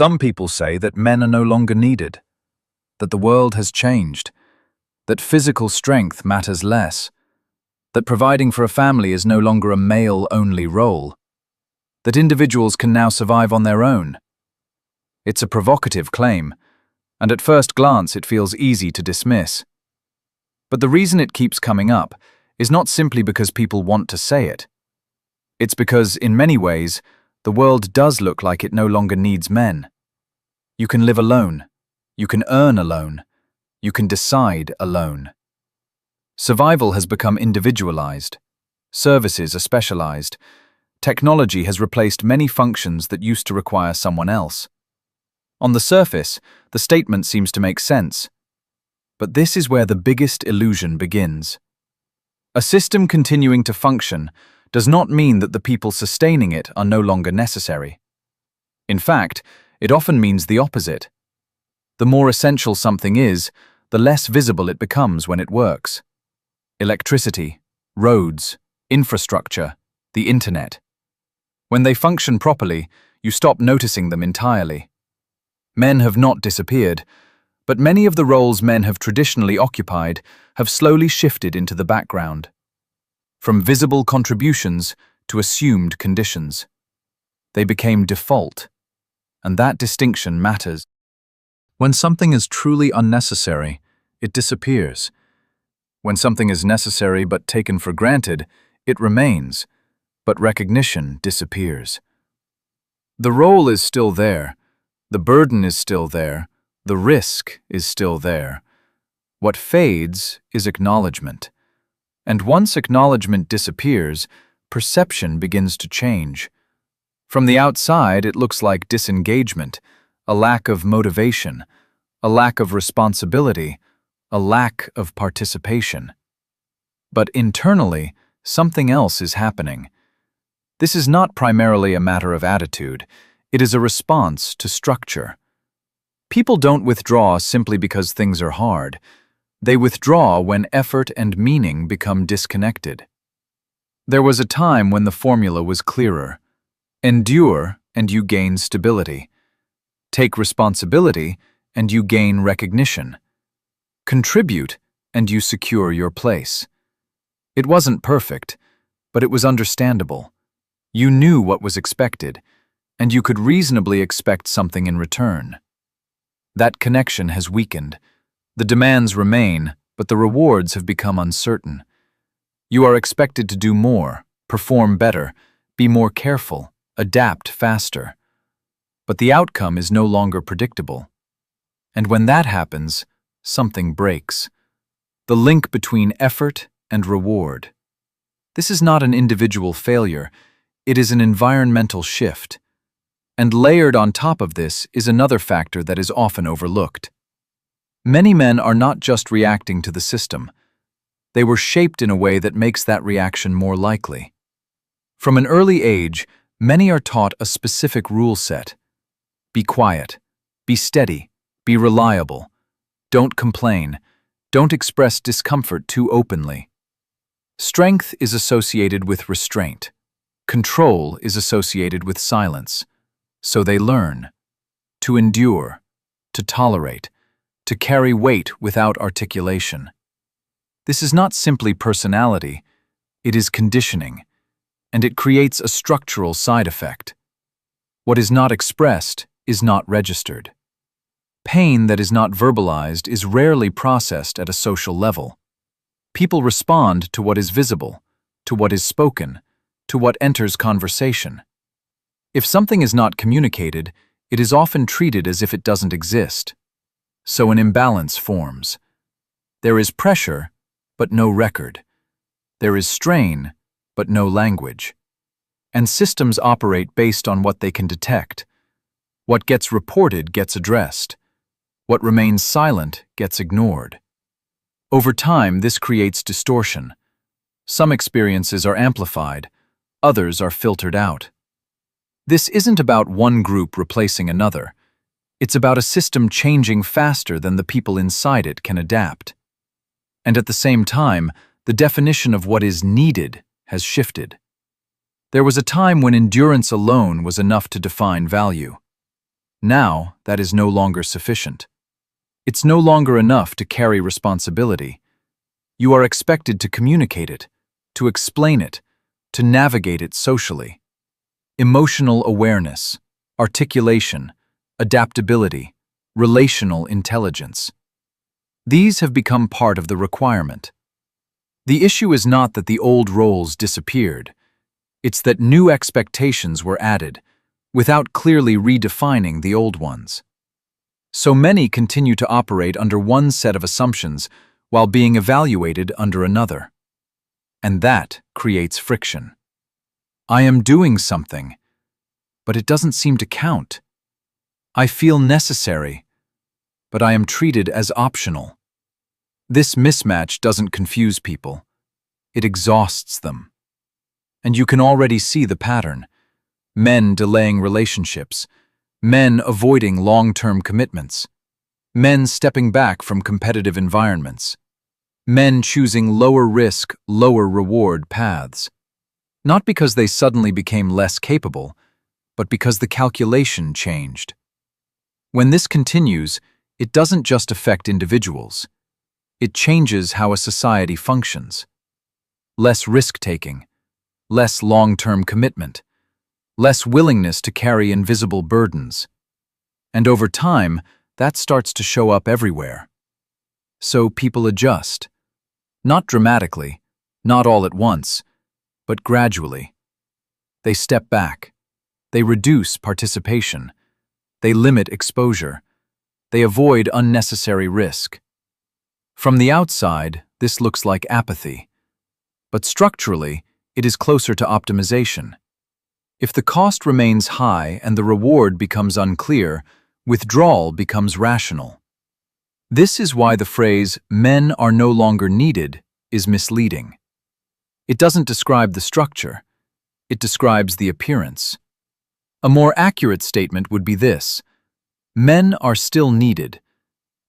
Some people say that men are no longer needed, that the world has changed, that physical strength matters less, that providing for a family is no longer a male-only role, that individuals can now survive on their own. It's a provocative claim, and at first glance it feels easy to dismiss. But the reason it keeps coming up is not simply because people want to say it. It's because, in many ways, the world does look like it no longer needs men. You can live alone. You can earn alone. You can decide alone. Survival has become individualized. Services are specialized. Technology has replaced many functions that used to require someone else. On the surface, the statement seems to make sense. But this is where the biggest illusion begins. A system continuing to function does not mean that the people sustaining it are no longer necessary. In fact, it often means the opposite. The more essential something is, the less visible it becomes when it works. Electricity, roads, infrastructure, the internet. When they function properly, you stop noticing them entirely. Men have not disappeared, but many of the roles men have traditionally occupied have slowly shifted into the background. From visible contributions to assumed conditions. They became default, and that distinction matters. When something is truly unnecessary, it disappears. When something is necessary but taken for granted, it remains, but recognition disappears. The role is still there, the burden is still there, the risk is still there. What fades is acknowledgement. And once acknowledgement disappears, perception begins to change. From the outside, it looks like disengagement, a lack of motivation, a lack of responsibility, a lack of participation. But internally, something else is happening. This is not primarily a matter of attitude. It is a response to structure. People don't withdraw simply because things are hard. They withdraw when effort and meaning become disconnected. There was a time when the formula was clearer. Endure and you gain stability. Take responsibility and you gain recognition. Contribute and you secure your place. It wasn't perfect, but it was understandable. You knew what was expected, and you could reasonably expect something in return. That connection has weakened. The demands remain, but the rewards have become uncertain. You are expected to do more, perform better, be more careful, adapt faster. But the outcome is no longer predictable. And when that happens, something breaks. The link between effort and reward. This is not an individual failure, it is an environmental shift. And layered on top of this is another factor that is often overlooked. Many men are not just reacting to the system. They were shaped in a way that makes that reaction more likely. From an early age, many are taught a specific rule set. Be quiet, be steady, be reliable. Don't complain. Don't express discomfort too openly. Strength is associated with restraint. Control is associated with silence. So they learn to endure, to tolerate, to carry weight without articulation. This is not simply personality, it is conditioning, and it creates a structural side effect. What is not expressed is not registered. Pain that is not verbalized is rarely processed at a social level. People respond to what is visible, to what is spoken, to what enters conversation. If something is not communicated, it is often treated as if it doesn't exist. So an imbalance forms. There is pressure, but no record. There is strain, but no language. And systems operate based on what they can detect. What gets reported gets addressed. What remains silent gets ignored. Over time, this creates distortion. Some experiences are amplified, others are filtered out. This isn't about one group replacing another. It's about a system changing faster than the people inside it can adapt. And at the same time, the definition of what is needed has shifted. There was a time when endurance alone was enough to define value. Now, that is no longer sufficient. It's no longer enough to carry responsibility. You are expected to communicate it, to explain it, to navigate it socially. Emotional awareness, articulation, adaptability, relational intelligence. These have become part of the requirement. The issue is not that the old roles disappeared. It's that new expectations were added, without clearly redefining the old ones. So many continue to operate under one set of assumptions while being evaluated under another. And that creates friction. I am doing something, but it doesn't seem to count. I feel necessary, but I am treated as optional. This mismatch doesn't confuse people. It exhausts them. And you can already see the pattern. Men delaying relationships, men avoiding long-term commitments, men stepping back from competitive environments, men choosing lower-risk, lower-reward paths. Not because they suddenly became less capable, but because the calculation changed. When this continues, it doesn't just affect individuals. It changes how a society functions. Less risk-taking, less long-term commitment, less willingness to carry invisible burdens. And over time, that starts to show up everywhere. So people adjust. Not dramatically, not all at once, but gradually. They step back. They reduce participation. They limit exposure. They avoid unnecessary risk. From the outside, this looks like apathy. But structurally, it is closer to optimization. If the cost remains high and the reward becomes unclear, withdrawal becomes rational. This is why the phrase, "men are no longer needed," is misleading. It doesn't describe the structure. It describes the appearance. A more accurate statement would be this: men are still needed,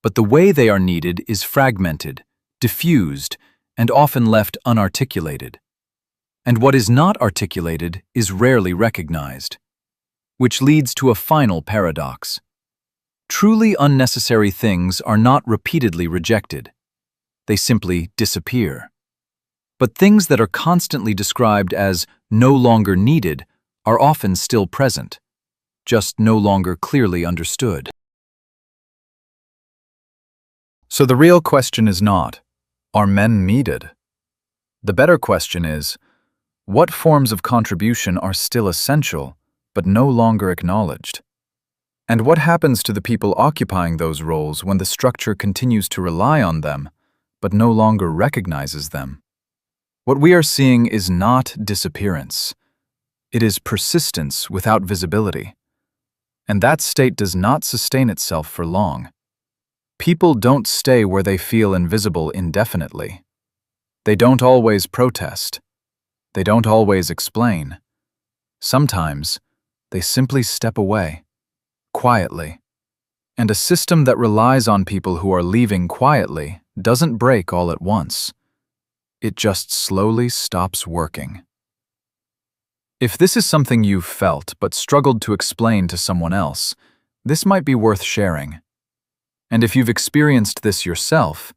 but the way they are needed is fragmented, diffused, and often left unarticulated. And what is not articulated is rarely recognized, which leads to a final paradox. Truly unnecessary things are not repeatedly rejected. They simply disappear. But things that are constantly described as no longer needed are often still present, just no longer clearly understood. So the real question is not, are men needed? The better question is, what forms of contribution are still essential, but no longer acknowledged? And what happens to the people occupying those roles when the structure continues to rely on them, but no longer recognizes them? What we are seeing is not disappearance. It is persistence without visibility. And that state does not sustain itself for long. People don't stay where they feel invisible indefinitely. They don't always protest. They don't always explain. Sometimes, they simply step away, quietly. And a system that relies on people who are leaving quietly doesn't break all at once. It just slowly stops working. If this is something you've felt but struggled to explain to someone else, this might be worth sharing. And if you've experienced this yourself,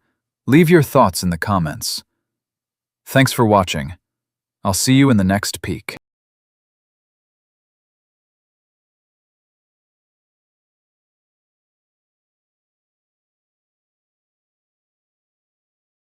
leave your thoughts in the comments. Thanks for watching. I'll see you in the next peek.